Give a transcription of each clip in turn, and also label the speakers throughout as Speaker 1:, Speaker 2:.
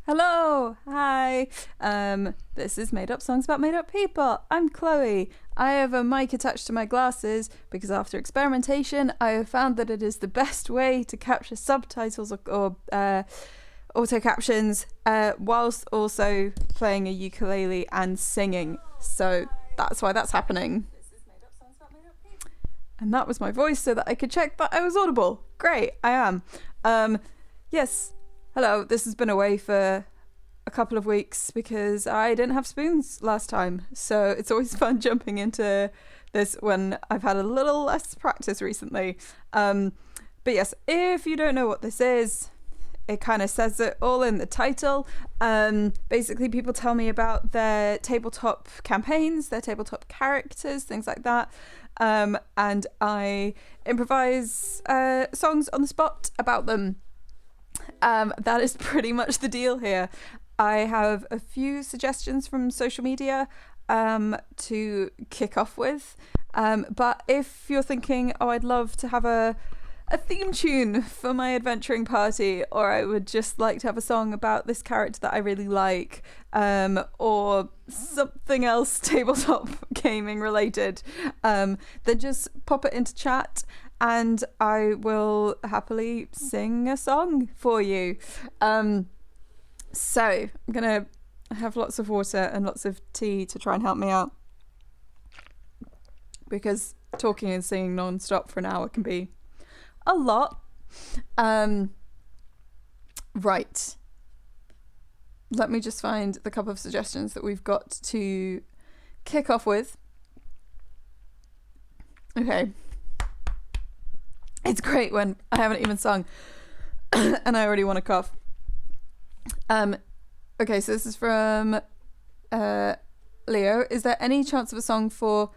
Speaker 1: Hello, hi. This is Made Up Songs About Made Up People. I'm Chloe. I have a mic attached to my glasses because after experimentation, I have found that it is the best way to capture subtitles or auto captions whilst also playing a ukulele and singing. So that's why that's happening. And that was my voice so that I could check that I was audible. Great, I am. Yes. Hello, this has been away for a couple of weeks because I didn't have spoons last time. So it's always fun jumping into this when I've had a little less practice recently. But yes, if you don't know what this is, it kind of says it all in the title. Basically, people tell me about their tabletop campaigns, their tabletop characters, things like that. And I improvise songs on the spot about them. That is pretty much the deal here. I have a few suggestions from social media to kick off with. But if you're thinking, oh, I'd love to have a theme tune for my adventuring party, or I would just like to have a song about this character that I really like, or something else tabletop gaming related, then just pop it into chat and I will happily sing a song for you. So I'm gonna have lots of water and lots of tea to try and help me out, because talking and singing non-stop for an hour can be a lot. Right. Let me just find the couple of suggestions that we've got to kick off with. Okay. It's great when I haven't even sung and I already want to cough. Okay, so this is from Leo. Is there any chance of a song for...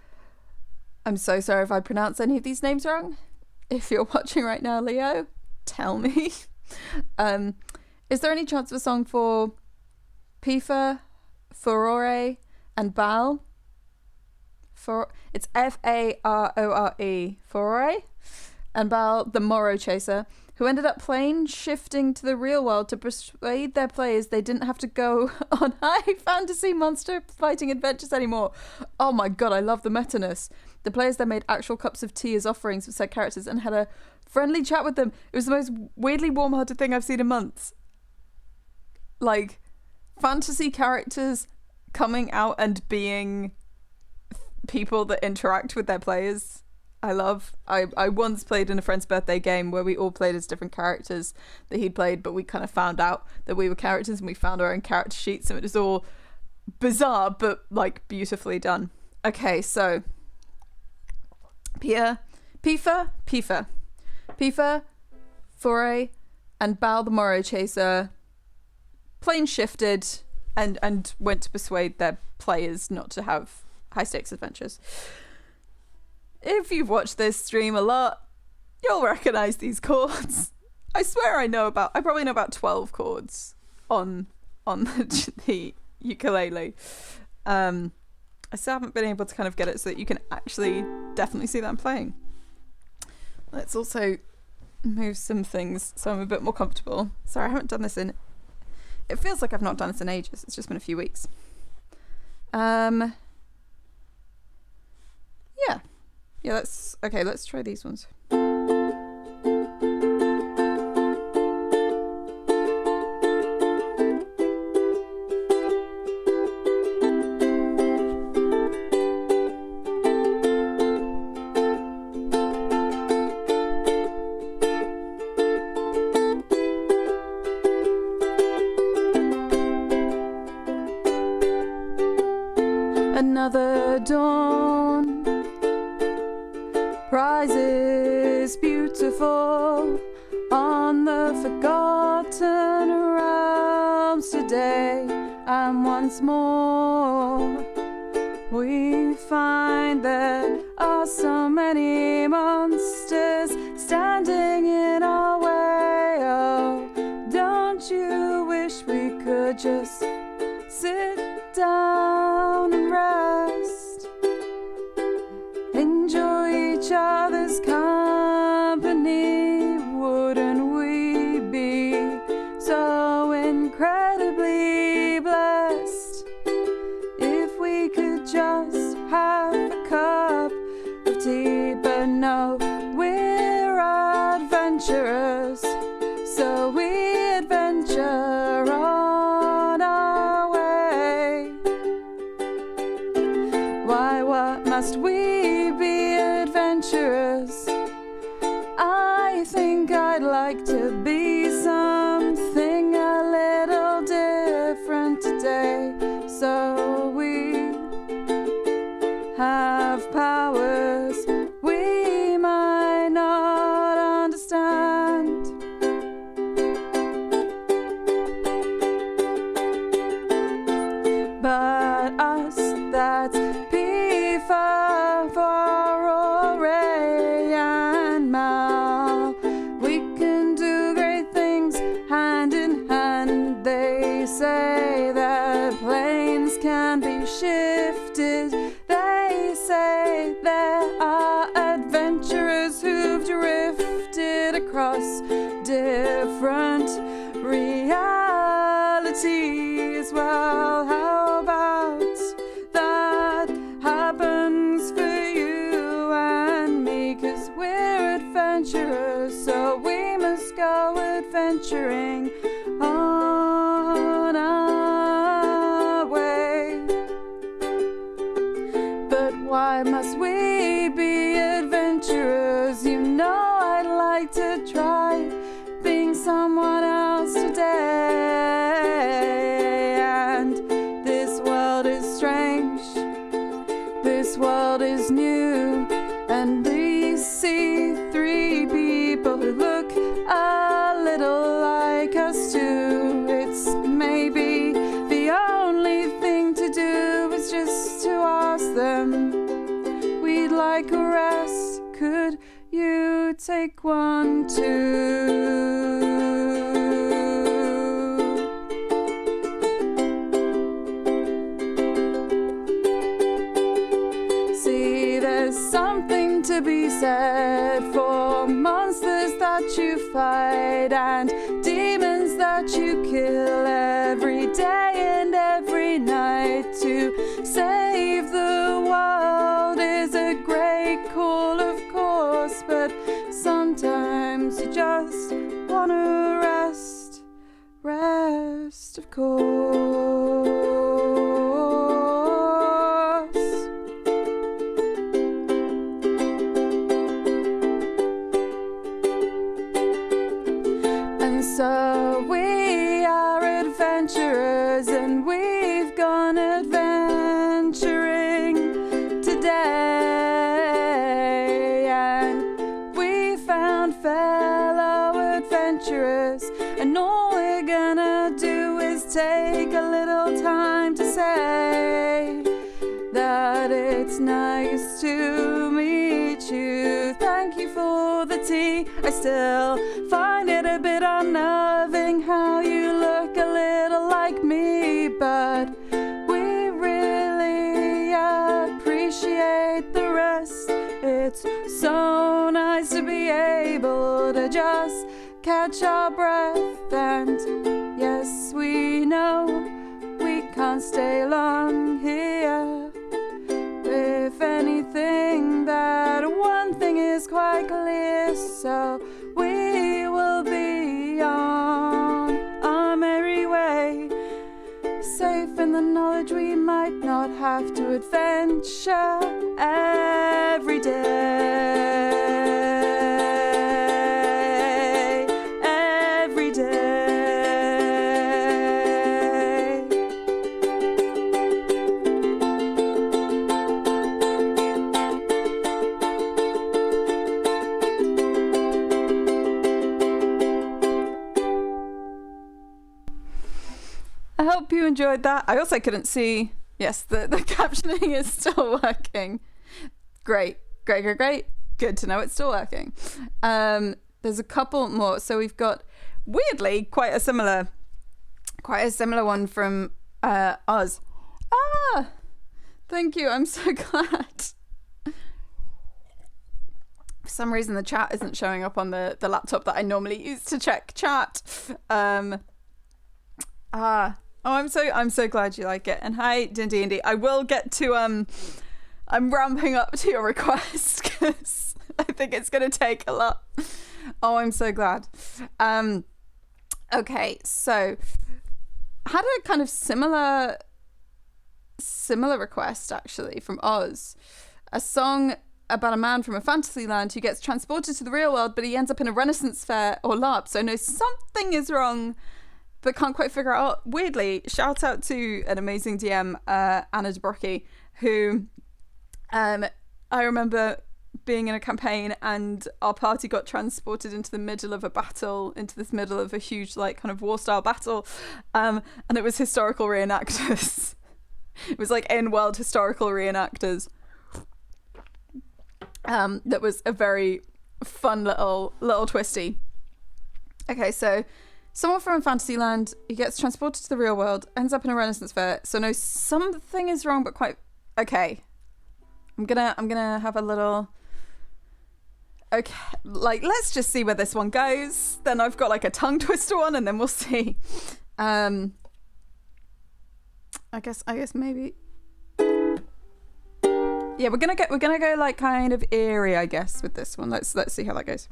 Speaker 1: I'm so sorry if I pronounce any of these names wrong. If you're watching right now, Leo, tell me. Is there any chance of a song for Pifa, Furore, and Bal? It's F-A-R-O-R-E, Furore, and Bal, the Morrow Chaser, who ended up plane shifting to the real world to persuade their players they didn't have to go on high fantasy monster fighting adventures anymore. Oh my god, I love the meta-ness. The players then made actual cups of tea as offerings for said characters and had a friendly chat with them. It was the most weirdly warm-hearted thing I've seen in months. Like, fantasy characters coming out and being people that interact with their players. I love. I once played in a friend's birthday game where we all played as different characters that he'd played, but we kind of found out that we were characters and we found our own character sheets, and it was all bizarre but like beautifully done. Okay, so Pifa, Foray, and Bal the Morrow Chaser plane shifted and went to persuade their players not to have high stakes adventures. If you've watched this stream a lot, you'll recognize these chords. I swear I probably know about 12 chords on the ukulele. I still haven't been able to kind of get it so that you can actually definitely see that I'm playing. Let's also move some things so I'm a bit more comfortable. Sorry, I haven't done this in... It feels like I've not done this in ages. It's just been a few weeks. Yeah, let's try these ones. Another dawn rises beautiful on the forgotten realms today, and once more we find there are so many monsters standing in our way. Oh, don't you wish we could just sit down and rest, enjoy each other's company? Wouldn't we be so incredibly adventurous. I think I'd like to be something a little different today. So we have powers we might not understand. But us, that's P for Ray and Mal. We can do great things hand in hand. They say that planes can be shifted. They say there are adventurers who've drifted across different realities. Well, how about that happens for you and me? 'Cause we're adventurers, so we must go adventuring on our way. But why must we be adventurers? You know I'd like to try being someone else today. And this world is strange, this world is new, and we see three people who look a little like us too. It's maybe the only thing to do is just to ask them. We'd like a rest, could you take one too? See, there's something to be said for monsters that you fight and demons that you kill every day and every night. To save the world is a great call, of course, but sometimes you just wanna rest, of course. And so we are adventurers, and we've gone adventuring today. And we found fellow adventurers, and all we're gonna do is take a little time to say that it's nice to meet you. Thank you for the tea. I still find it a bit unnerving how you look a little like me, but we really appreciate the rest. It's so nice to be able to just catch our breath. And yes, we know we can't stay long here. If anything, that one thing is quite clear. So we will be on our merry way, safe in the knowledge we might not have to adventure every day, every day. I hope you enjoyed that. I also couldn't see. Yes, the captioning is still working. Great. Good to know it's still working. There's a couple more. So we've got, weirdly, quite a similar one from Oz. Thank you. I'm so glad. For some reason, the chat isn't showing up on the laptop that I normally use to check chat. I'm so glad you like it. And hi, Dindy. I will get to I'm ramping up to your request because I think it's gonna take a lot. Oh, I'm so glad. Okay, so had a kind of similar request actually from Oz. A song about a man from a fantasy land who gets transported to the real world, but he ends up in a Renaissance fair or LARP, so knows something is wrong, but can't quite figure it out. Weirdly, shout out to an amazing DM, Anna Dubrocky, who I remember being in a campaign and our party got transported into the middle of a battle, into this middle of a huge like kind of war style battle, and it was historical reenactors. It was like in-world historical reenactors. That was a very fun little twisty. Okay, so someone from Fantasyland, he gets transported to the real world, ends up in a Renaissance fair, so knows something is wrong, but quite okay. I'm gonna have a little. Okay, like let's just see where this one goes. Then I've got like a tongue twister one, and then we'll see. I guess maybe. Yeah, we're gonna go like kind of eerie, I guess, with this one. Let's see how that goes.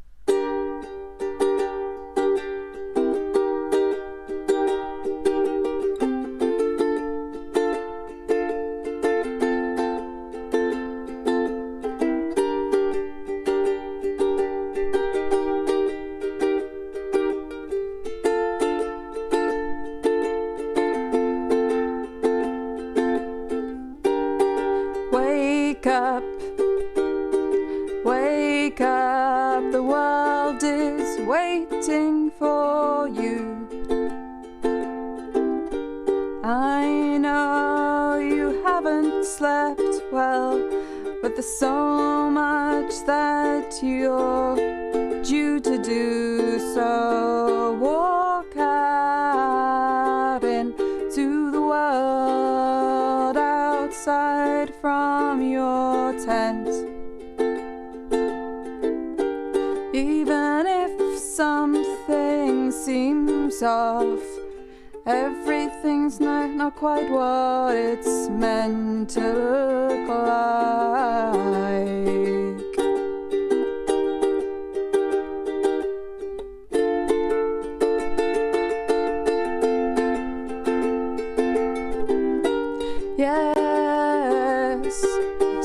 Speaker 1: Wake up, the world is waiting for you. I know you haven't slept well, but there's so much that you're due to do, so walk out into the world outside from your tent. Even if something seems off, everything's not quite what it's meant to look like. Yes,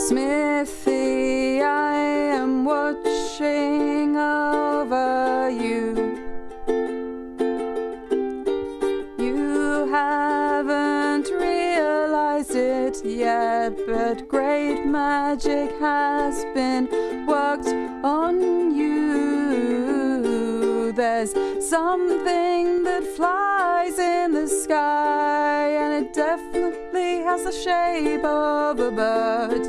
Speaker 1: Smithy, I am watching over you. You haven't realized it yet, but great magic has been worked on you. There's something that flies in the sky, and it definitely has the shape of a bird.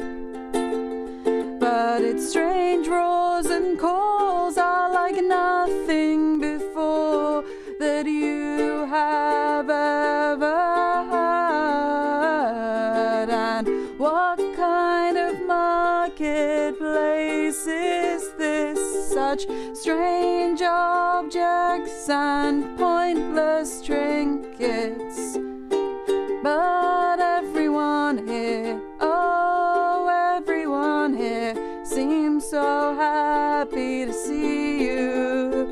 Speaker 1: But its strange roars and calls are like nothing before that you have ever heard. And what kind of marketplace is this? Such strange objects and pointless trinkets. But everyone here, oh, everyone here seems so happy to see you.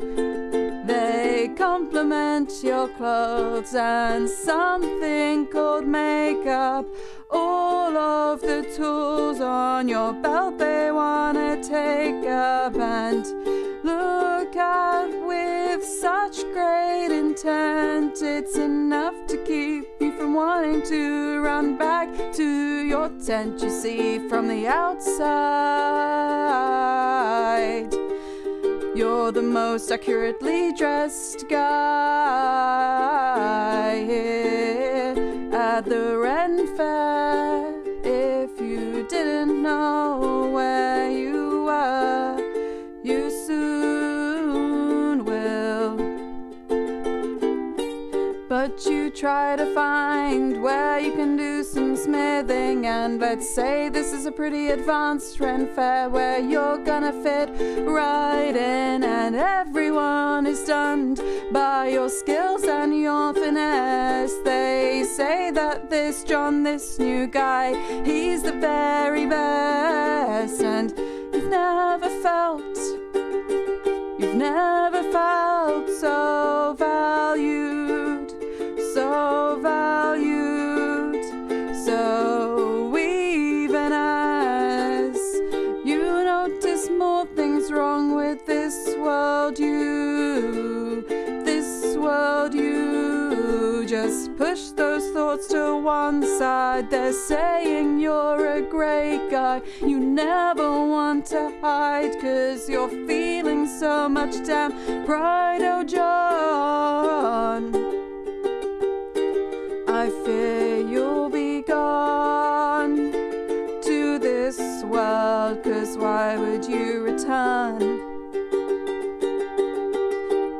Speaker 1: They compliment your clothes and something called makeup. All of the tools on your belt they wanna take up and look at with such great intent. It's enough to keep you from wanting to run back to your tent. You see, from the outside, you're the most accurately dressed guy here at the Ren Fair. If you didn't know where you were, you soon will. But you try to find where you can do some smithing, and let's say this is a pretty advanced Ren Fair where you're gonna fit right in, and everyone is stunned by your skills and your finesse. They say that this John, this new guy, he's the very best, and you've never felt so valued, so valued. So even as you nothing's wrong with this world, you. This world, you. Just push those thoughts to one side. They're saying you're a great guy. You never want to hide, 'cause you're feeling so much damn pride, oh John. I fear you'll be gone to this world, 'cause why would you return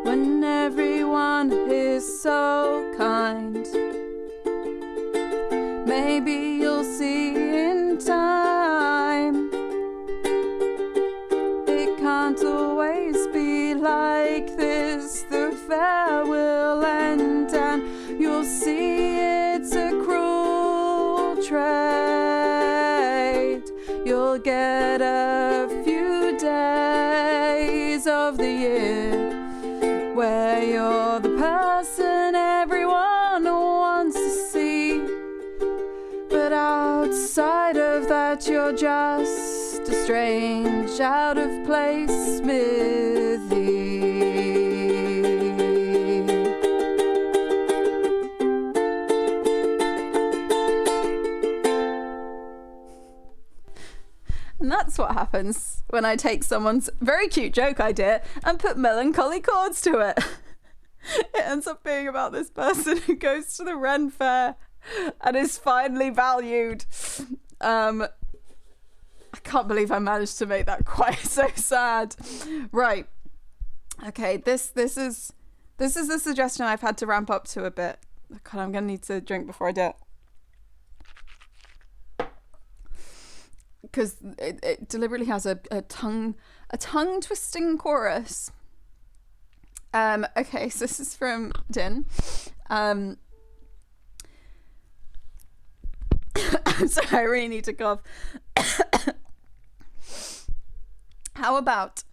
Speaker 1: when everyone is so kind? Maybe you'll see in time it can't always be like this. The fair will end and you'll see it's a cruel trade. You'll get a few days of the year where you're the person everyone wants to see. But outside of that, you're just a strange, out of place smithy. And that's what happens when I take someone's very cute joke idea and put melancholy chords to it. It ends up being about this person who goes to the Ren Fair and is finally valued. I can't believe I managed to make that quite so sad. Right. Okay, this is the suggestion I've had to ramp up to a bit. God, I'm gonna need to drink before I do it. Because it deliberately has a tongue twisting chorus. Okay, so this is from Din. I'm sorry, I really need to cough. How about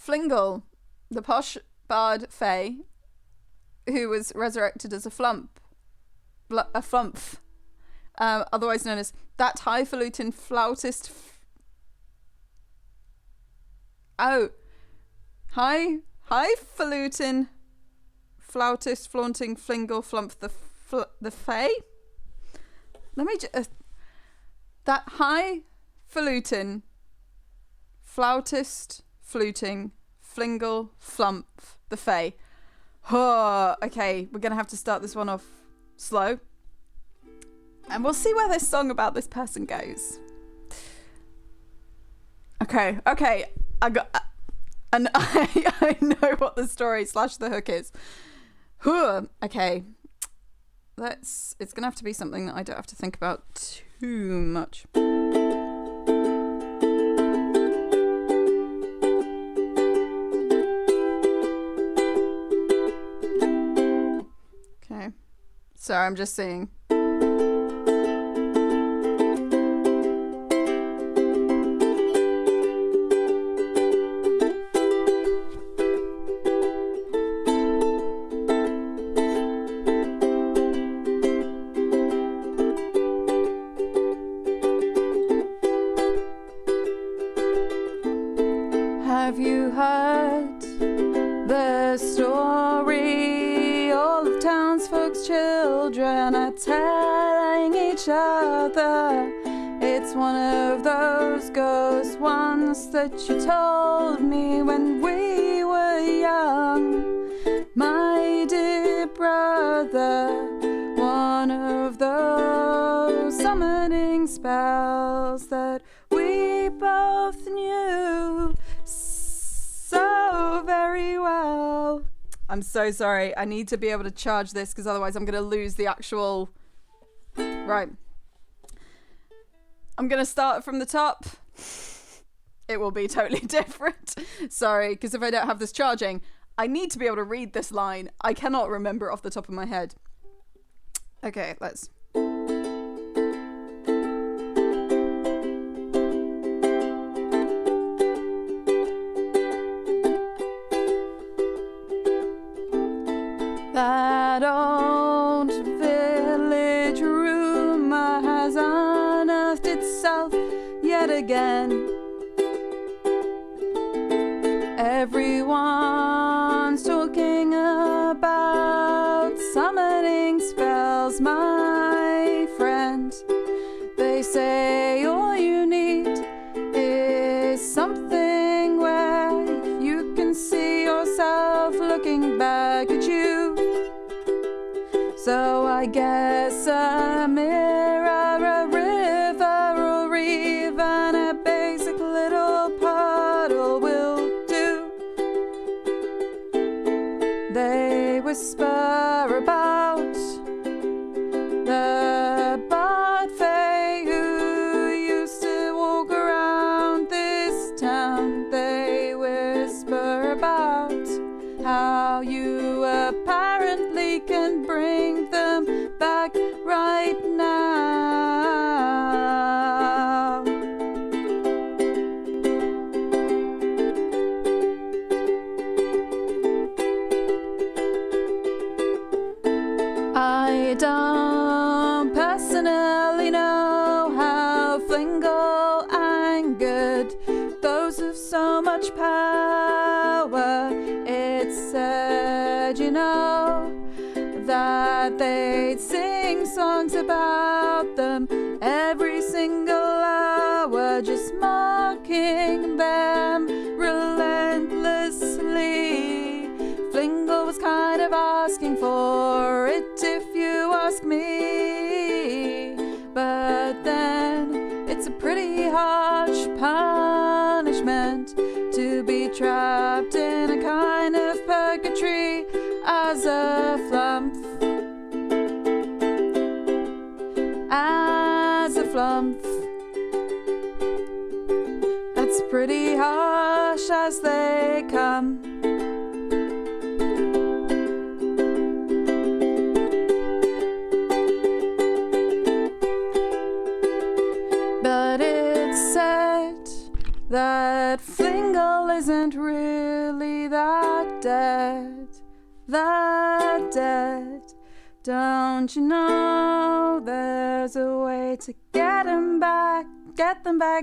Speaker 1: Flingle, the posh bard fae, who was resurrected as a flump, otherwise known as that highfalutin flautist. Highfalutin flautist flaunting Flingle flump the fae. Let me just that highfalutin flautist fluting Flingle flump the fae. Oh, okay, we're gonna have to start this one off slow. And we'll see where this song about this person goes. Okay, I got, and I know what the story / the hook is. Okay, it's gonna have to be something that I don't have to think about too much. Okay, sorry, I'm just seeing. Have you heard the story? All of townsfolk's children are telling each other. It's one of those ghost ones that you told me when we were young, my dear brother. One of those summoning spells that we both knew so very well. I'm so sorry. I need to be able to charge this because otherwise I'm going to lose the actual... Right. I'm going to start from the top. It will be totally different. Sorry, because if I don't have this charging, I need to be able to read this line. I cannot remember it off the top of my head. Okay, let's... That old village rumor has unearthed itself yet again. Everyone's talking about summoning spells, my friend. They say all you need is something where you can see yourself looking back at you. So I guess a mirror, a river, or even a basic little puddle will do. They whisper about the bard fae who used to walk around this town. They whisper about how you apparently can bring them back right now. I don't personally know how Flingle angered those of so much power. It said, you know, that they'd sing songs about them every single hour, just mocking them relentlessly. Flingle was kind of asking for it, if you ask me. But then it's a pretty harsh punishment to be trapped in a kind of purgatory as a flump. As a flump. That's pretty harsh as they come. But it's said that Flingle isn't really that dead. That dead. Don't you know there's a way to get them back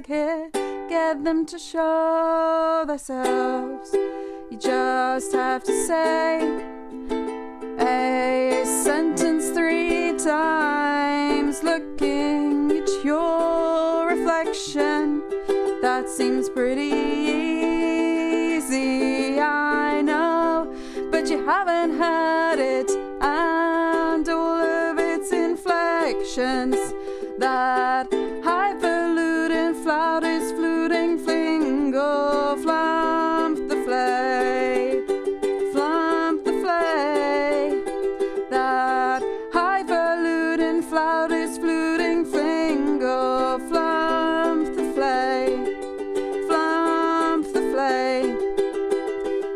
Speaker 1: here, get them to show themselves. You just have to say a sentence 3 times, looking at your reflection. That seems pretty easy, I know, but you haven't heard it, and all of its inflections. That highfalutin flout is fluting, flingle, flump the flay, flump the flay. That highfalutin flout is fluting, flingle, flump the flay, flump the flay.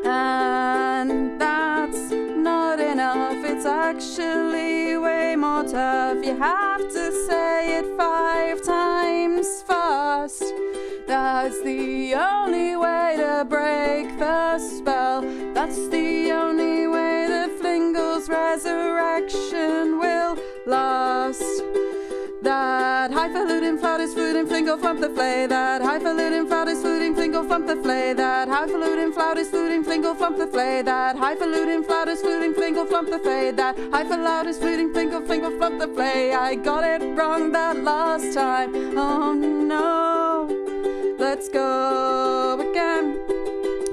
Speaker 1: And that's not enough, it's actually way more tough. You have to say it 5 times fast. That's the only way to break the spell. That's the only way that Flingle's resurrection will last. That highfalutin flout is fluting, flingle, flump the flay. That highfalutin flout is fluting, flingle, flump the flay. That highfalutin flout is fluting, flingle, flump the flay. That highfalutin flout is fluting, flingle, flump the flay. That highfalutin is fluting, flingle, flingle, flump the flay. I got it wrong that last time. Oh no, let's go again.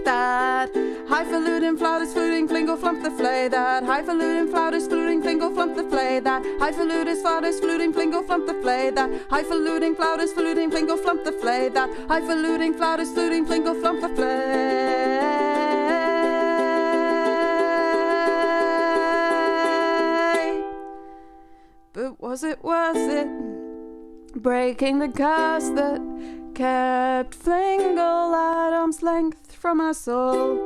Speaker 1: That highfalutin flout is fluting, flingle, flump the flay. That highfalutin flout is fluting, flingle, flump the flay. That highfalutin flout is fluting, flingle, flump the flay. That highfalutin flout is fluting, flingle, flump the flay. That highfalutin flout is fluting, flingle, flump the flay. But was it worth it? Breaking the curse that kept Flingle at arm's length from us all.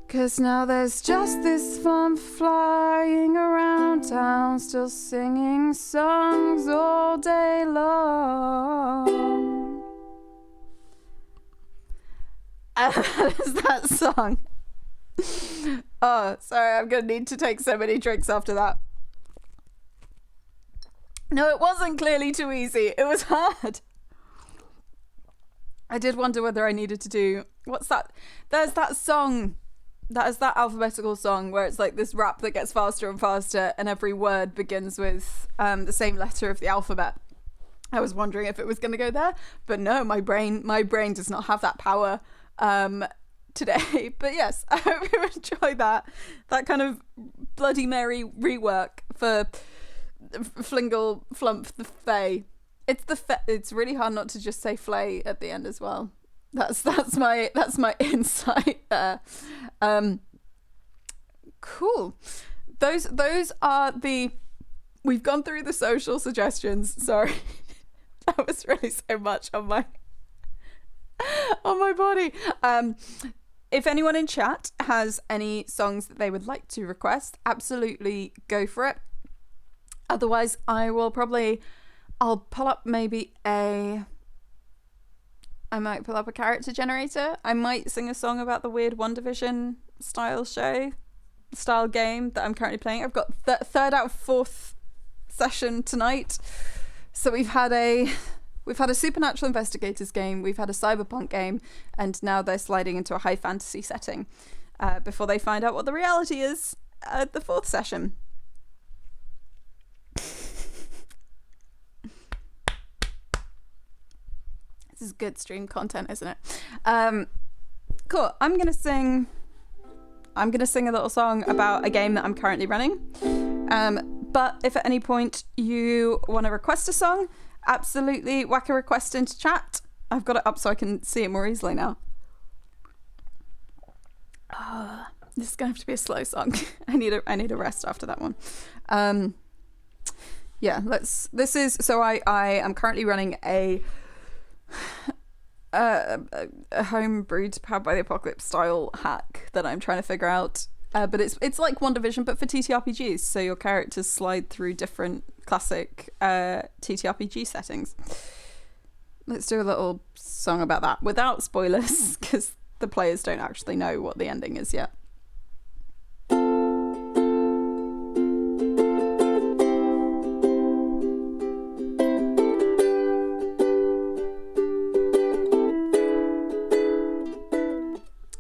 Speaker 1: 'Cause now there's just this flump flying around town, still singing songs all day long. And that is that song. Oh, sorry, I'm gonna need to take so many drinks after that. No, it wasn't clearly too easy. It was hard. I did wonder whether I needed to do, what's that? There's that song, that is that alphabetical song where it's like this rap that gets faster and faster and every word begins with the same letter of the alphabet. I was wondering if it was going to go there, but no, my brain does not have that power today. But yes, I hope you enjoy that kind of Bloody Mary rework for Flingle Flump the Fae. It's really hard not to just say flay at the end as well. That's my insight there. Cool. Those are we've gone through the social suggestions. Sorry. That was really so much on my body. If anyone in chat has any songs that they would like to request, absolutely go for it. Otherwise, I'll pull up I might pull up a character generator. I might sing a song about the weird One Division style game that I'm currently playing. I've got third out of fourth session tonight. So we've had a Supernatural Investigators game, we've had a Cyberpunk game, and now they're sliding into a high fantasy setting before they find out what the reality is at the fourth session. This is good stream content, isn't it? Cool. I'm gonna sing a little song about a game that I'm currently running. But if at any point you want to request a song, absolutely whack a request into chat. I've got it up so I can see it more easily now. This is gonna have to be a slow song. I need a rest after that one. Yeah, I am currently running a home brewed Powered by the Apocalypse style hack that I'm trying to figure out. But it's like One Division, but for TTRPGs. So your characters slide through different classic TTRPG settings. Let's do a little song about that without spoilers, because the players don't actually know what the ending is yet.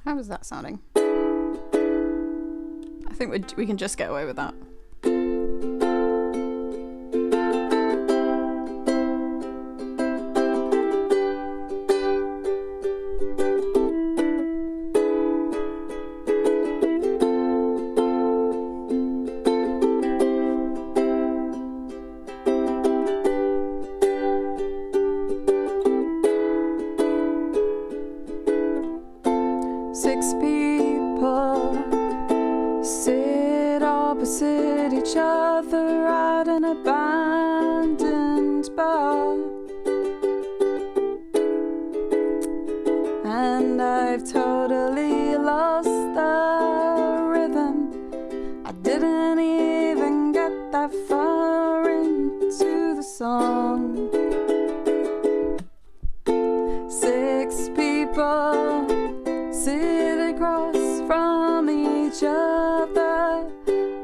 Speaker 1: How is that sounding? I think we can just get away with that. 6 people sit opposite each other at an abandoned bar, and I've totally lost the rhythm. I didn't even get that far into the song. 6 people sit across from each other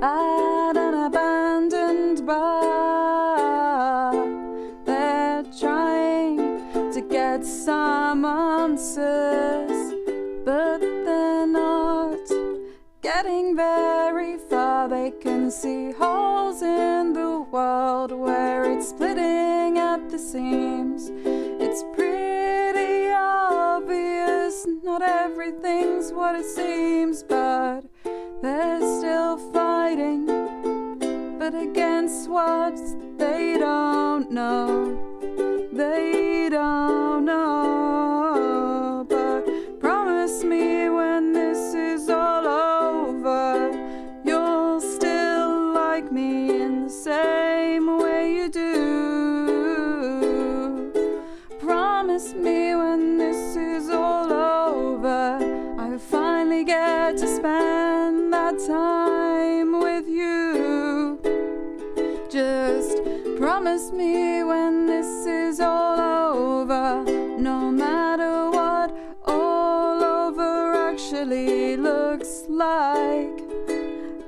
Speaker 1: at an abandoned bar. They're trying to get some answers, but they're not getting very far. They can see holes in the world where it's splitting at the seams. It's pretty obvious not everything's what it seems, but they're still fighting, but against what they don't know. They don't know. But promise me when this is all over, you'll still like me in the same way you do. Promise me when this is all over, I finally get to spend that time with you. Just promise me when this is all over, no matter what all over actually looks like.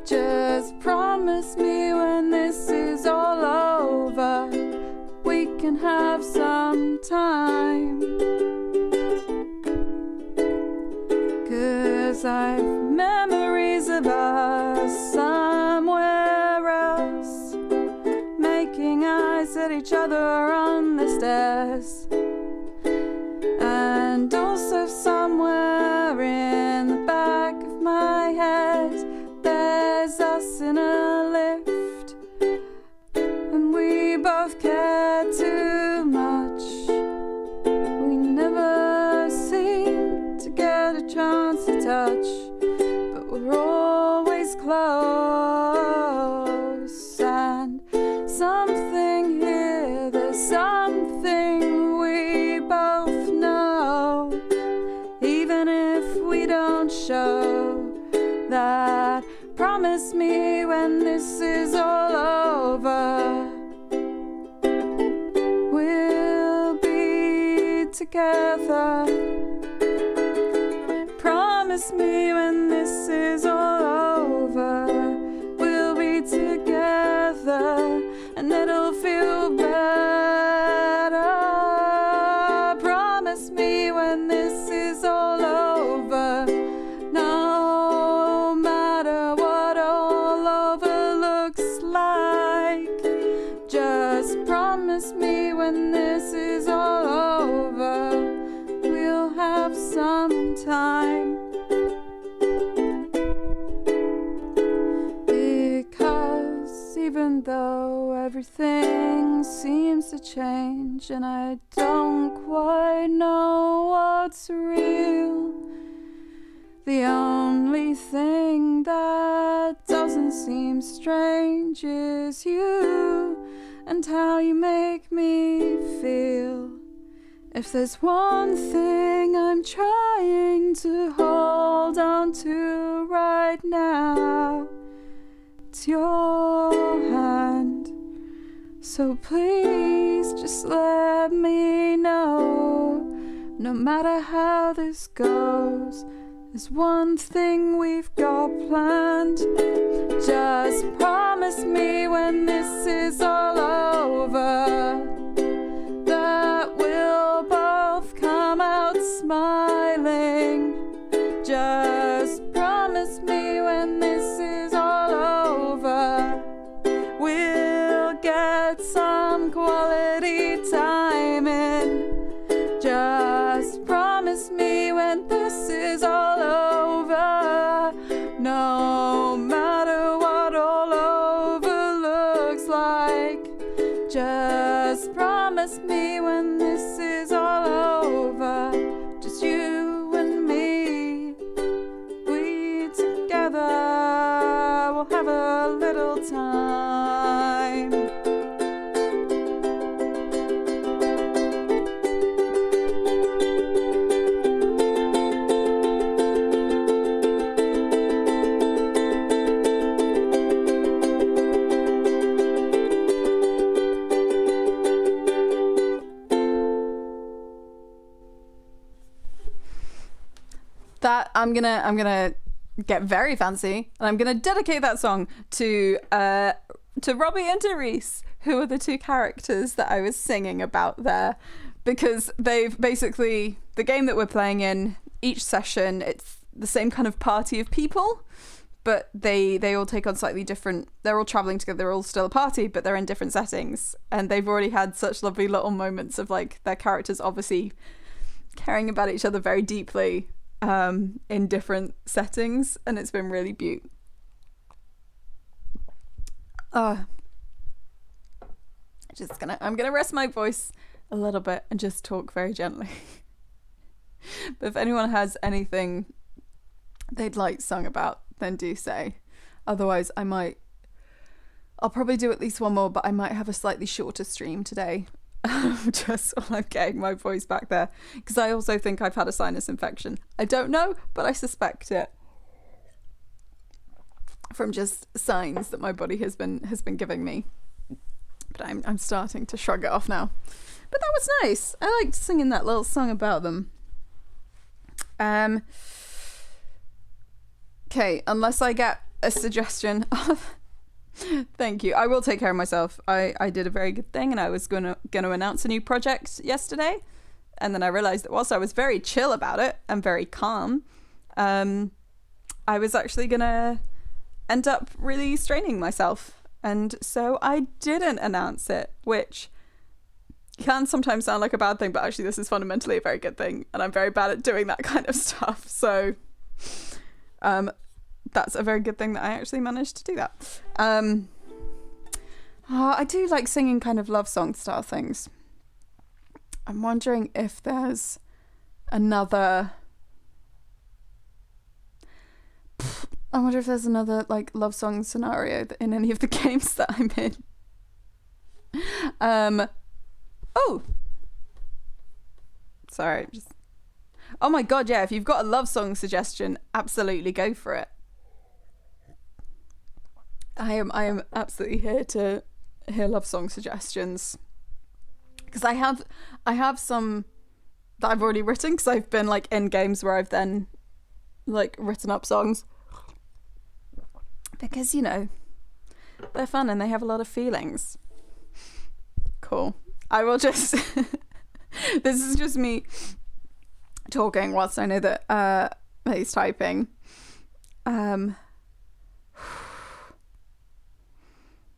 Speaker 1: Just promise me when this is all over, we can have some time. 'cause I've memories of us somewhere else, making eyes at each other on the stairs. And also somewhere in the back of my head, there's us in a lift, and we both care too much. We never seem to get a chance to touch, but we're always close. And something here, there's something we both know, even if we don't show that. Promise me when this is all over, we'll be together. Promise me when this is all over, we'll be together, and it'll feel better. Promise me when this is all over, no matter what all over looks like. Just promise me when this is all over, we'll have some time. Because even though everything seems to change and I don't quite know what's real, the only thing that doesn't seem strange is you and how you make me feel. If there's one thing I'm trying to hold on to right now, it's your hand. So please just let me know, no matter how this goes, there's one thing we've got planned. Just promise me when this is all over, that we'll both come out smiling. Just promise me when this is all over, we'll get some quality time in. Just promise me when this is all over, no matter what all over looks like. Just promise me when this is all over, just you and me, we together will have a little time. That I'm gonna get very fancy, and I'm gonna dedicate that song to Robbie and to Reese, who are the two characters that I was singing about there, because they've basically, the game that we're playing in each session, it's the same kind of party of people, but they all take on slightly different, they're all traveling together, they're all still a party, but they're in different settings, and they've already had such lovely little moments of like their characters obviously caring about each other very deeply in different settings, and it's been really beaut. I'm gonna rest my voice a little bit and just talk very gently. But if anyone has anything they'd like sung about, then do say. Otherwise I'll probably do at least one more, but I might have a slightly shorter stream today. Just while I'm getting my voice back there, because I also think I've had a sinus infection. I don't know, but I suspect it from just signs that my body has been giving me. But I'm starting to shrug it off now. But that was nice. I liked singing that little song about them. Okay, unless I get a suggestion of thank you. I will take care of myself. I did a very good thing, and I was gonna announce a new project yesterday, and then I realized that whilst I was very chill about it and very calm, I was actually gonna end up really straining myself, and so I didn't announce it, which can sometimes sound like a bad thing, but actually this is fundamentally a very good thing, and I'm very bad at doing that kind of stuff, so that's a very good thing that I actually managed to do that. I do like singing kind of love song style things. I'm wondering if there's another like love song scenario in any of the games that I'm in. Oh, sorry, oh my god, yeah, if you've got a love song suggestion, absolutely go for it. I am absolutely here to hear love song suggestions, because I have some that I've already written, because I've been like in games where I've then like written up songs, because, you know, they're fun and they have a lot of feelings. Cool. I will just this is just me talking whilst I know that he's typing.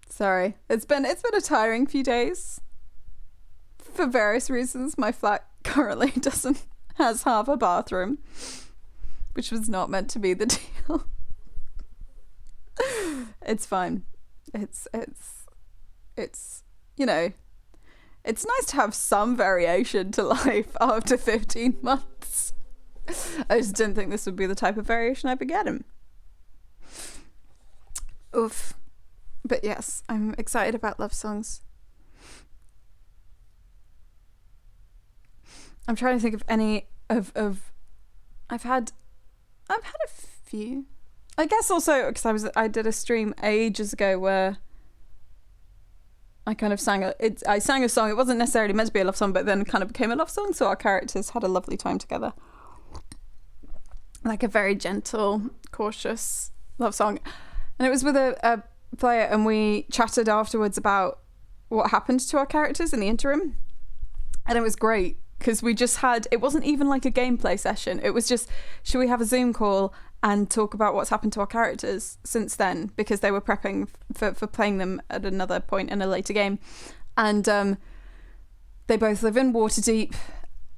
Speaker 1: Sorry. It's been a tiring few days. For various reasons. My flat currently has half a bathroom, which was not meant to be the deal. It's fine. It's you know, it's nice to have some variation to life after 15 months. I just didn't think this would be the type of variation I'd be getting. Oof. But yes, I'm excited about love songs. I'm trying to think of any of I've had a few. I guess also because I did a stream ages ago where I kind of sang I sang a song. It wasn't necessarily meant to be a love song, but then kind of became a love song. So our characters had a lovely time together, like a very gentle, cautious love song. And it was with a player, and we chatted afterwards about what happened to our characters in the interim, and it was great because we just had, it wasn't even like a gameplay session. It was just, should we have a Zoom call and talk about what's happened to our characters since then, because they were prepping for playing them at another point in a later game. And they both live in Waterdeep,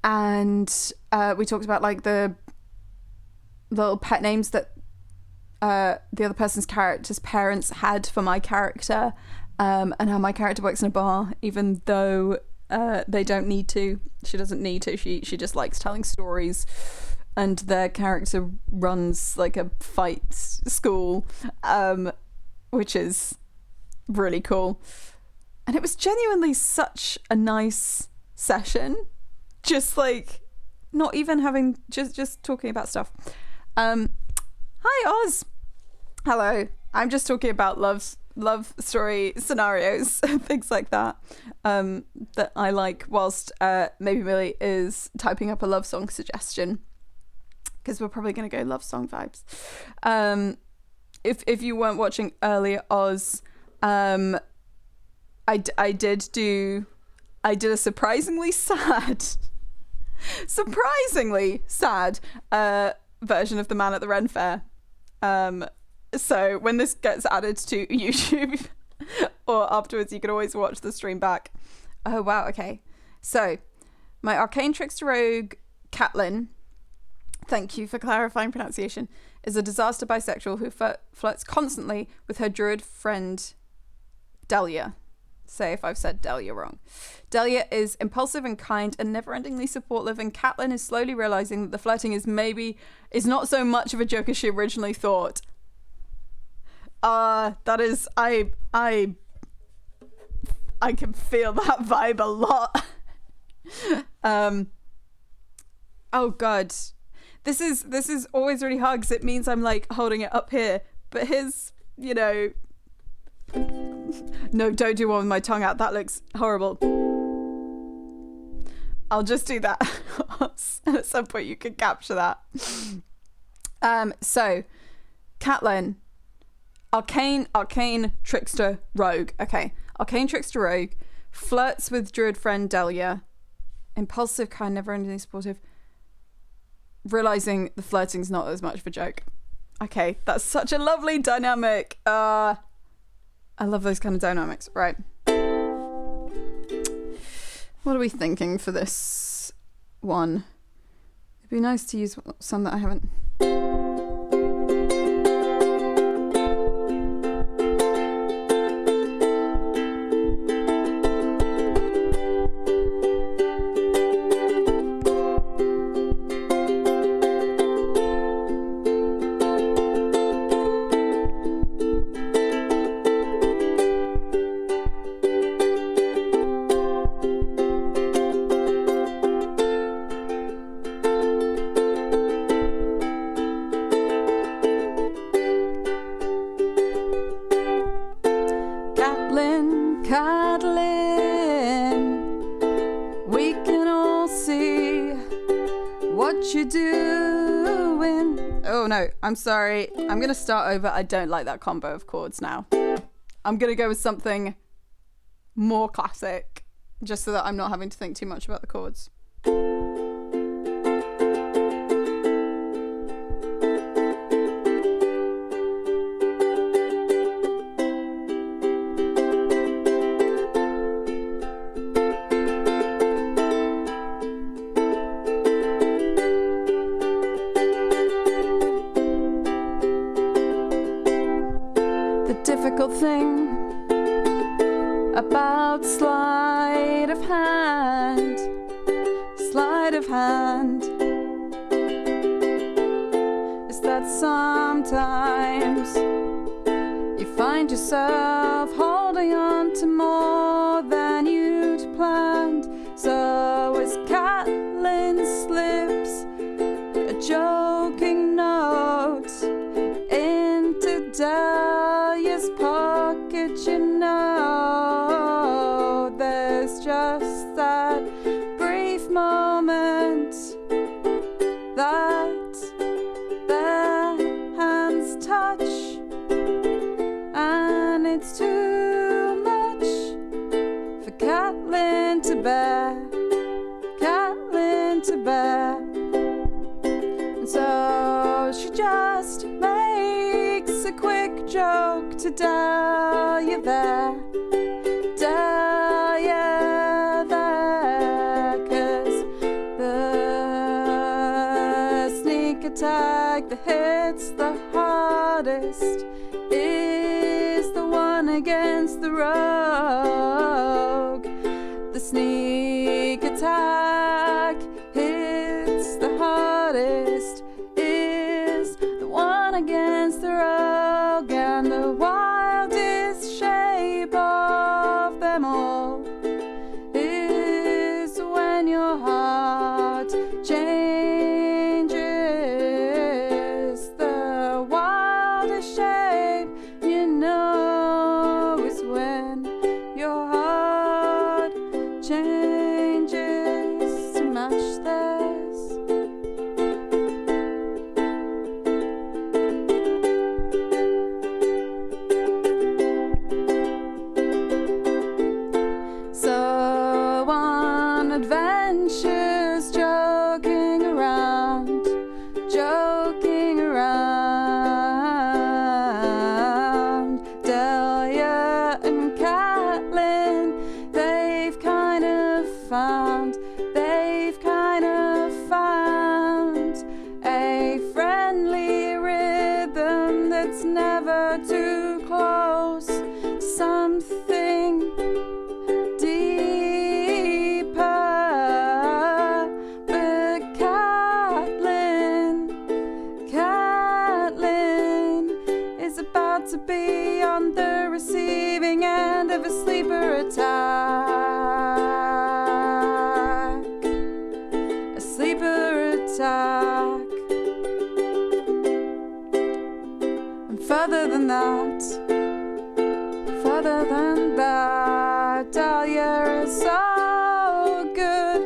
Speaker 1: and we talked about like the little pet names that the other person's character's parents had for my character, and how my character works in a bar, even though they don't need to. She doesn't need to. She just likes telling stories. And their character runs like a fight school, which is really cool. And it was genuinely such a nice session. Just like not even having, just talking about stuff. Hi Oz. Hello. I'm just talking about love story scenarios, things like that, that I like, whilst maybe Millie is typing up a love song suggestion, because we're probably going to go love song vibes. If you weren't watching earlier, Oz, I did a surprisingly sad version of The Man at the Ren Fair. So when this gets added to YouTube or afterwards, you can always watch the stream back. Oh wow, okay. So my arcane trickster rogue Catelyn, thank you for clarifying pronunciation, is a disaster bisexual who flirts constantly with her druid friend Delia. Say if I've said Delia wrong. Delia is impulsive and kind and never-endingly supportive, and Catelyn is slowly realizing that the flirting is not so much of a joke as she originally thought. That is, I can feel that vibe a lot. Oh god, this is always really hard because it means I'm like holding it up here, but his, you know, no, don't do one with my tongue out, that looks horrible. I'll just do that. At some point you can capture that. So Catelyn, arcane trickster rogue. Okay, arcane trickster rogue, flirts with druid friend Delia, impulsive, kind, never endingly supportive, realizing the flirting's not as much of a joke. Okay, that's such a lovely dynamic. I love those kind of dynamics. Right. What are we thinking for this one? It'd be nice to use some that I haven't. I'm sorry. I'm going to start over. I don't like that combo of chords now. I'm going to go with something more classic, just so that I'm not having to think too much about the chords. Thing about sleight of hand is that sometimes you find yourself holding on to more than you'd planned. So as Catelyn slips a joking note into Dahlia's pocket, you know there's just that brief moment that their hands touch, and it's too much for Catelyn to bear, and so she just makes a quick joke to Dahlia there, 'cause the sneak attack that hits the hardest is the one against the rogue. The sneak attack hits the hardest is the one against the rogue, and the wildest shape of them all is when your heart changes. The wildest shape, you know, is when your heart changes to match theirs. So on adventures, joking around, Dahlia and Catelyn, they've kind of found a friendly rhythm that's never too close to something deeper. But Catelyn is about to be on the receiving end of a sleeper attack. A sleeper attack. And further than that, Dahlia is so good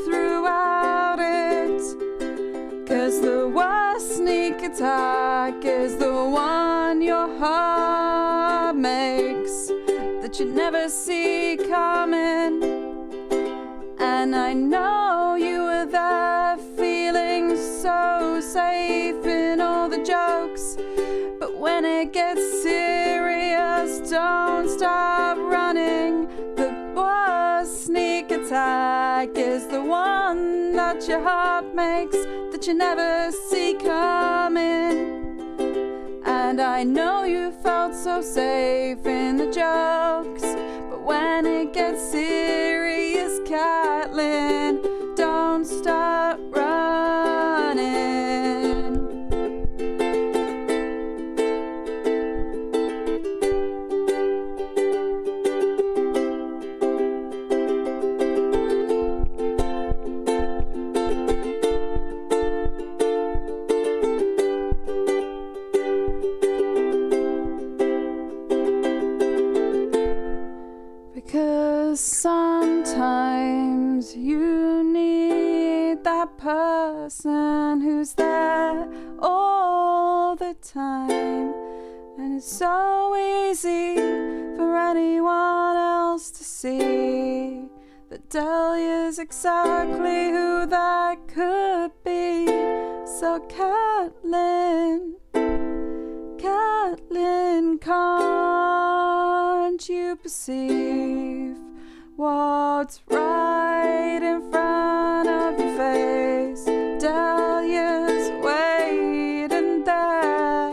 Speaker 1: throughout it, 'cause the worst sneak attack is the one your heart makes, that you never see coming. And I know you were there, feeling so safe in in all the jokes. But when it gets serious, don't stop running. The worst sneak attack is the one that your heart makes, that you never see coming. And I know you felt so safe in the jokes, but when it gets serious, Caitlin, don't stop running. Because sometimes you need that person who's there all the time. And it's so easy for anyone else to see that Dahlia's exactly who that could be. So Caitlin, can't you perceive what's right in front of your face? Dahlia's waiting there.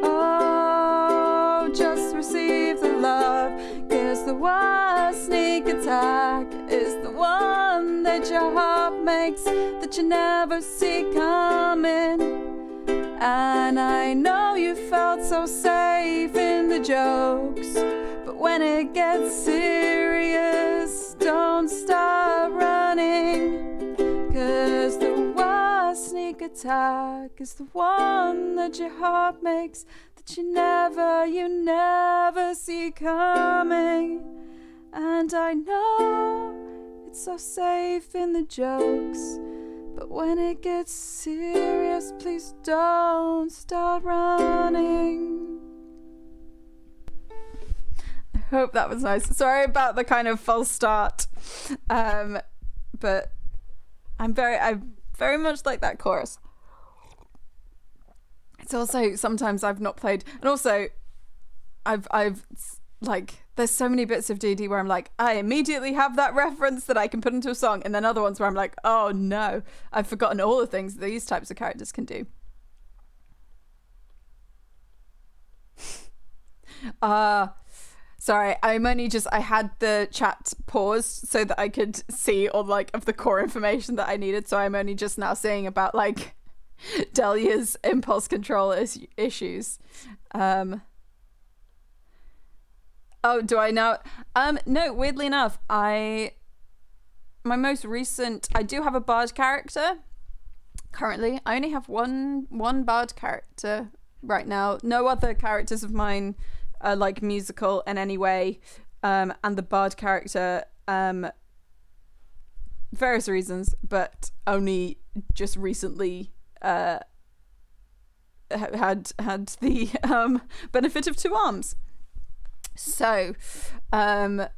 Speaker 1: Oh, just receive the love, 'cause the worst sneak attack is the one that your heart makes, that you never see coming. And I know you felt so safe in the jokes, but when it gets serious, don't stop running. 'Cause the worst sneak attack is the one that your heart makes, that you never see coming. And I know it's so safe in the jokes, but when it gets serious, please don't start running. I hope that was nice. Sorry about the kind of false start. But I very much like that chorus. It's also, sometimes I've not played, and also I've like, there's so many bits of D&D where I'm like, I immediately have that reference that I can put into a song, and then other ones where I'm like, oh no, I've forgotten all the things these types of characters can do. Sorry, I had the chat paused so that I could see all like of the core information that I needed, so I'm only just now seeing about like Dahlia's impulse control issues. Oh, do I know? No, weirdly enough, my most recent, I do have a bard character currently. I only have one bard character right now. No other characters of mine are like musical in any way. And the bard character, various reasons, but only just recently had the benefit of two arms. So, all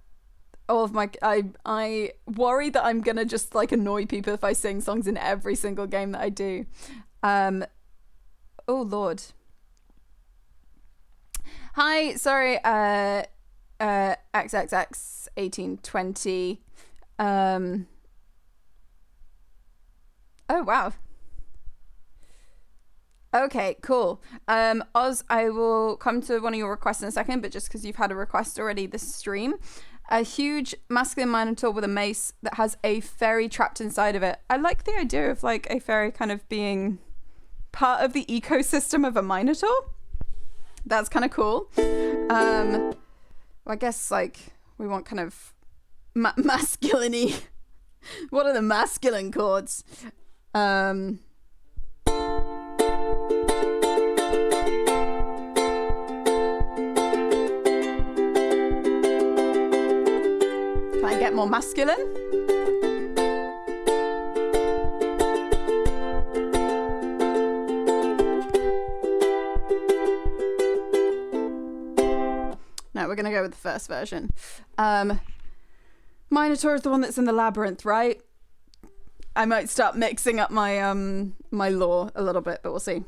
Speaker 1: of my, I worry that I'm gonna just like annoy people if I sing songs in every single game that I do. Oh Lord. Hi, sorry, XXX1820. Oh wow. Okay, cool. Oz, I will come to one of your requests in a second, but just because you've had a request already this stream. A huge masculine minotaur with a mace that has a fairy trapped inside of it. I like the idea of like a fairy kind of being part of the ecosystem of a minotaur. That's kind of cool. Well, I guess like we want kind of masculine-y. What are the masculine chords? Get more masculine. No, we're gonna go with the first version. Minotaur is the one that's in the labyrinth, right? I might start mixing up my my lore a little bit, but we'll see.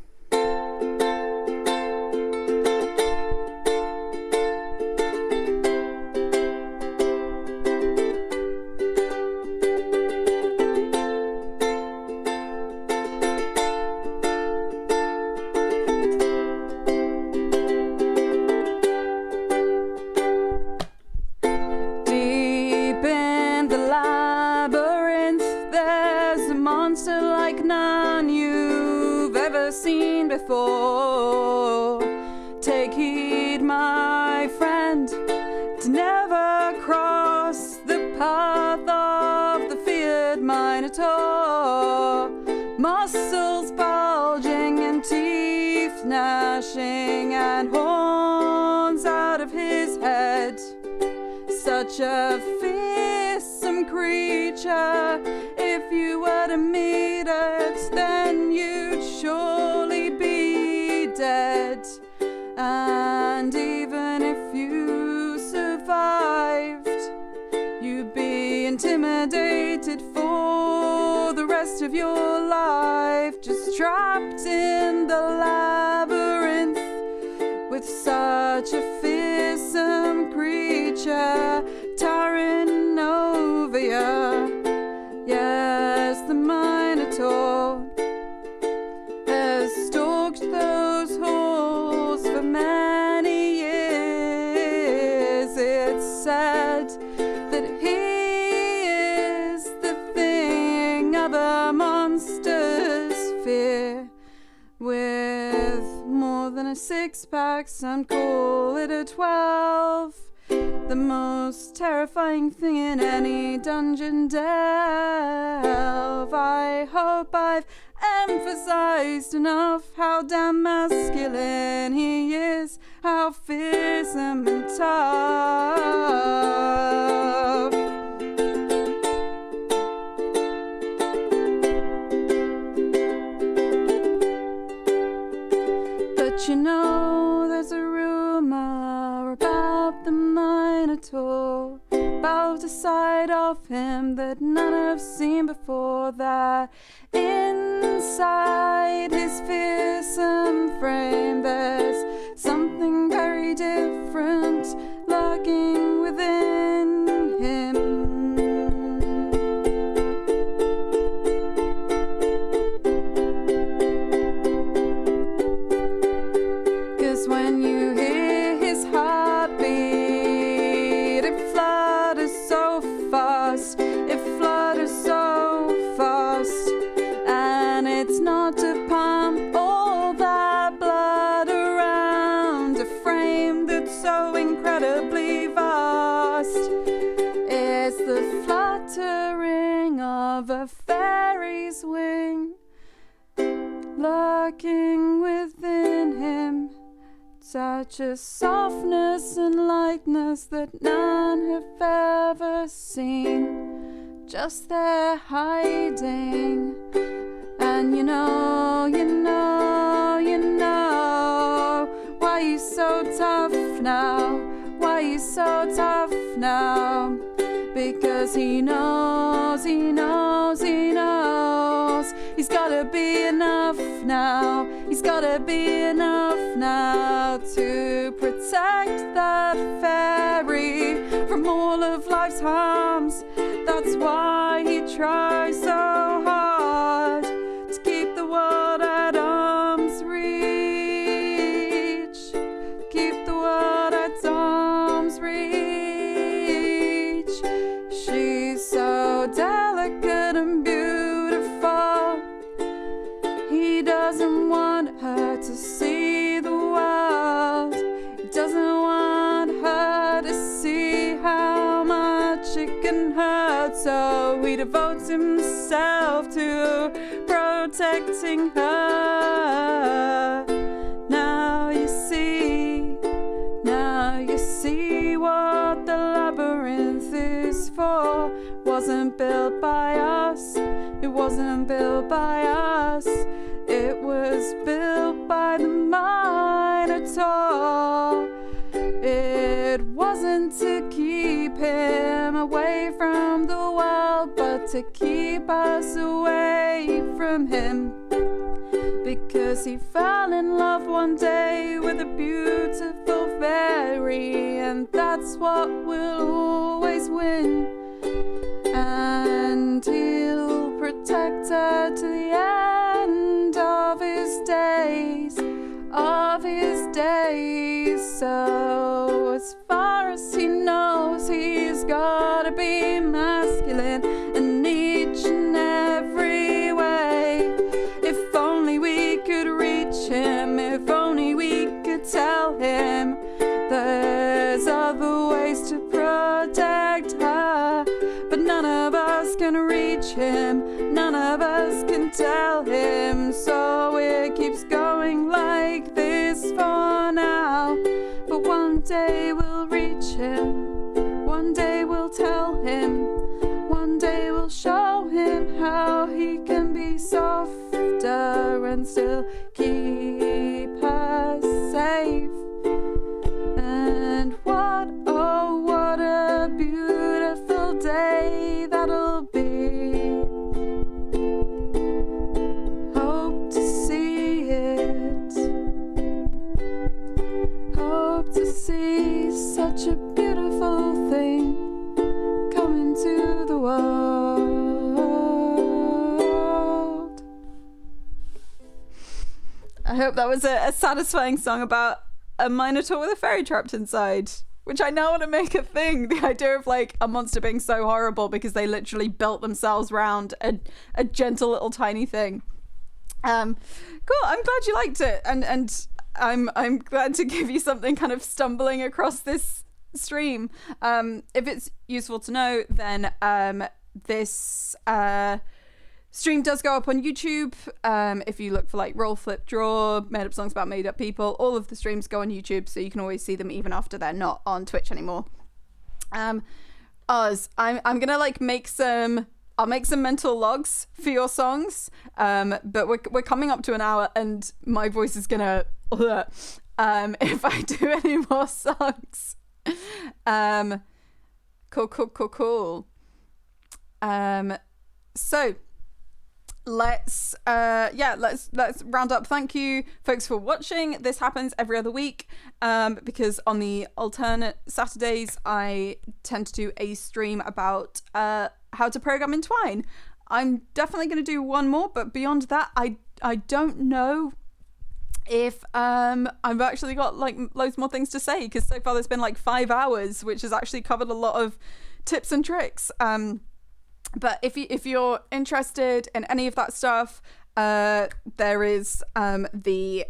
Speaker 1: Monster like none you've ever seen before. Take heed, my friend, to never cross the path of the feared Minotaur. Muscles bulging and teeth gnashing and horns out of his head. Such a fearsome creature. If you were to meet it, then you'd surely be dead. And even if you survived, you'd be intimidated for the rest of your life, just trapped in the labyrinth with such a fearsome creature towering over you. Yes, the Minotaur has stalked those halls for many years. It's said that he is the thing other monsters fear. With more than a 6-pack, some call it a 12. The most terrifying thing in any dungeon delve. I hope I've emphasized enough how damn masculine he is, how fearsome and tough. But you know, there's a rumor about the Minotaur, about a side of him that none have seen before, that inside his fearsome frame there's something very different lurking within him. When you hear his heartbeat, it flutters so fast, and it's not to pump all that blood around a frame that's so incredibly vast. It's the fluttering of a fairy's wing lurking within him. Such a softness and lightness that none have ever seen, just there hiding. And you know, why you so tough now? Why you so tough now? Because he knows, he's gotta be enough now. He's gotta be enough now to protect that fairy from all of life's harms. That's why he tries so hard to keep the world at arm's reach. Keep the world at arm's reach. She's so delicate and beautiful. He doesn't want her to see the world. He doesn't want her to see how much it can hurt. So he devotes himself to protecting her. Now you see what the labyrinth is for. Wasn't built by us. It wasn't built by us. It was built by the Minotaur. It wasn't to keep him away from the but to keep us away from him, because 'cause he fell in love one day with a beautiful fairy, and that's what will always win. And he'll protect her to the end of his days, So as far as he knows, he's gotta be masculine in each and every way. If only we could reach him, if only we could tell him there's other ways to protect her. But none of us can reach him, none of us can tell him, so it keeps going like this for now. But one day we'll reach him, one day we'll tell him, one day we'll show him how he can be softer and still keep us safe. And what, oh what a beautiful day that'll be. Hope to see it, hope to see such a beautiful thing come into the world. I hope that was a satisfying song about a minotaur with a fairy trapped inside, which I now want to make a thing. The idea of like a monster being so horrible because they literally built themselves around a gentle little tiny thing. Cool. I'm glad you liked it, and I'm glad to give you something kind of stumbling across this stream. If it's useful to know, then this stream does go up on YouTube. If you look for like Roll Flip Draw, Made Up Songs About Made Up People, all of the streams go on YouTube, so you can always see them even after they're not on Twitch anymore. Oz, I'm gonna like I'll make some mental logs for your songs, but we're coming up to an hour and my voice is gonna if I do any more songs. Cool. So let's round up. Thank you folks for watching. This happens every other week because on the alternate Saturdays I tend to do a stream about how to program in Twine. I'm definitely going to do one more, but beyond that I don't know if I've actually got like loads more things to say, because so far there's been like 5 hours, which has actually covered a lot of tips and tricks. But if you're interested in any of that stuff, there is the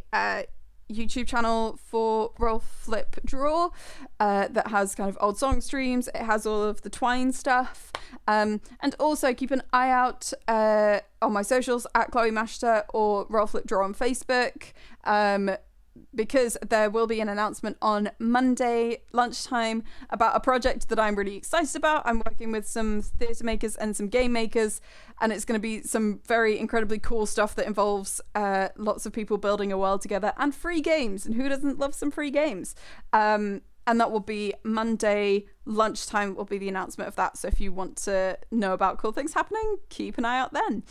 Speaker 1: YouTube channel for Roll Flip Draw that has kind of old song streams. It has all of the Twine stuff, and also keep an eye out on my socials at Chloe Mashter or Roll Flip Draw on Facebook, because there will be an announcement on Monday lunchtime about a project that I'm really excited about. I'm working with some theatre makers and some game makers, and it's going to be some very incredibly cool stuff that involves lots of people building a world together and free games. And who doesn't love some free games? And that will be Monday lunchtime will be the announcement of that. So if you want to know about cool things happening, keep an eye out then.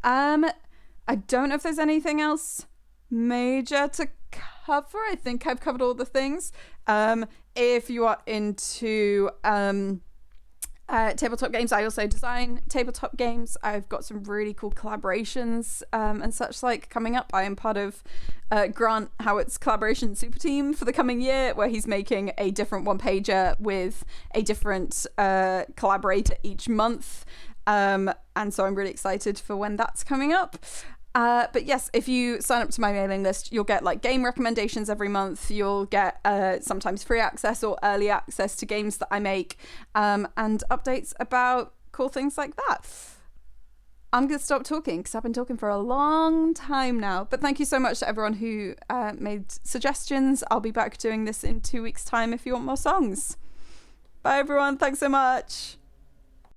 Speaker 1: I don't know if there's anything else major to cover. I think I've covered all the things. If you are into tabletop games, I also design tabletop games. I've got some really cool collaborations and such like coming up. I am part of Grant Howitt's collaboration super team for the coming year, where he's making a different one-pager with a different collaborator each month, and so I'm really excited for when that's coming up. But yes, if you sign up to my mailing list, you'll get like game recommendations every month. You'll get sometimes free access or early access to games that I make, and updates about cool things like that. I'm going to stop talking because I've been talking for a long time now. But thank you so much to everyone who made suggestions. I'll be back doing this in 2 weeks' time if you want more songs. Bye everyone. Thanks so much.